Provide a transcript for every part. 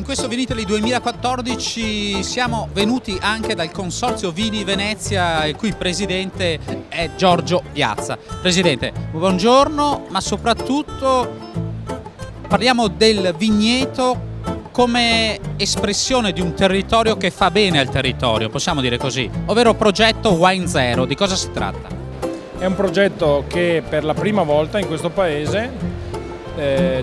questo Vinitaly 2014 siamo venuti anche dal Consorzio Vini Venezia, il cui presidente è Giorgio Piazza. Presidente, buongiorno, ma soprattutto parliamo del vigneto come espressione di un territorio che fa bene al territorio, possiamo dire così, ovvero progetto Wine Zero. Di cosa si tratta? È un progetto che per la prima volta in questo paese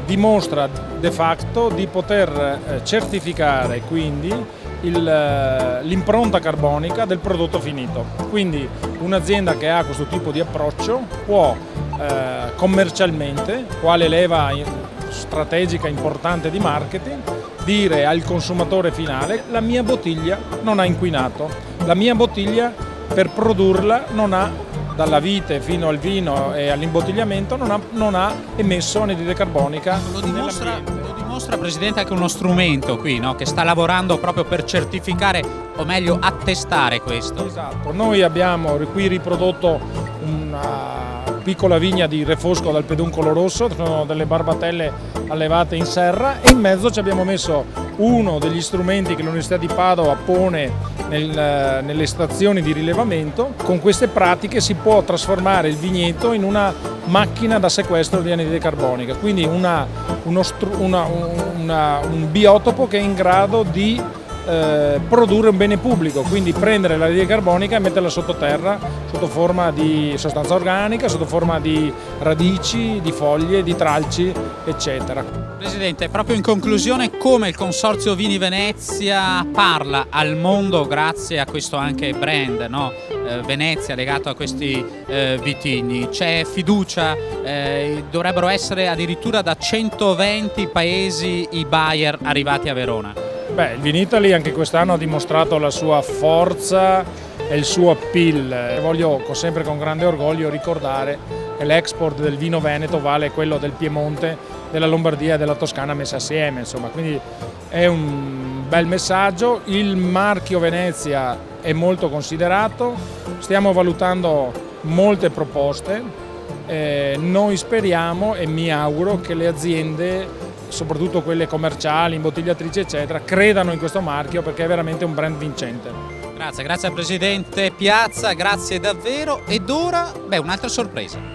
dimostra de facto di poter certificare quindi l'impronta carbonica del prodotto finito. Quindi un'azienda che ha questo tipo di approccio può commercialmente, quale leva strategica importante di marketing, dire al consumatore finale: la mia bottiglia non ha inquinato, la mia bottiglia per produrla non ha, dalla vite fino al vino e all'imbottigliamento, non ha emesso anidride carbonica. Lo dimostra, Presidente, anche uno strumento qui, no? Che sta lavorando proprio per certificare, o meglio attestare questo. Esatto, noi abbiamo qui riprodotto una piccola vigna di Refosco dal Peduncolo Rosso, sono delle barbatelle allevate in serra, e in mezzo ci abbiamo messo uno degli strumenti che l'Università di Padova pone nelle stazioni di rilevamento. Con queste pratiche si può trasformare il vigneto in una macchina da sequestro di anidride carbonica, quindi un biotopo che è in grado di produrre un bene pubblico, quindi prendere l'anidride carbonica e metterla sottoterra sotto forma di sostanza organica, sotto forma di radici, di foglie, di tralci, eccetera. Presidente, proprio in conclusione, come il Consorzio Vini Venezia parla al mondo grazie a questo anche brand, no? Venezia legato a questi vitigni? C'è fiducia? Dovrebbero essere addirittura da 120 paesi i buyer arrivati a Verona. Beh, il Vinitaly anche quest'anno ha dimostrato la sua forza e il suo appeal. Voglio sempre con grande orgoglio ricordare che l'export del vino veneto vale quello del Piemonte, della Lombardia e della Toscana messe assieme, insomma, quindi è un bel messaggio. Il marchio Venezia è molto considerato, stiamo valutando molte proposte, noi speriamo e mi auguro che le aziende, soprattutto quelle commerciali, imbottigliatrici eccetera, credano in questo marchio, perché è veramente un brand vincente. Grazie al Presidente Piazza, grazie davvero. Ed ora, un'altra sorpresa.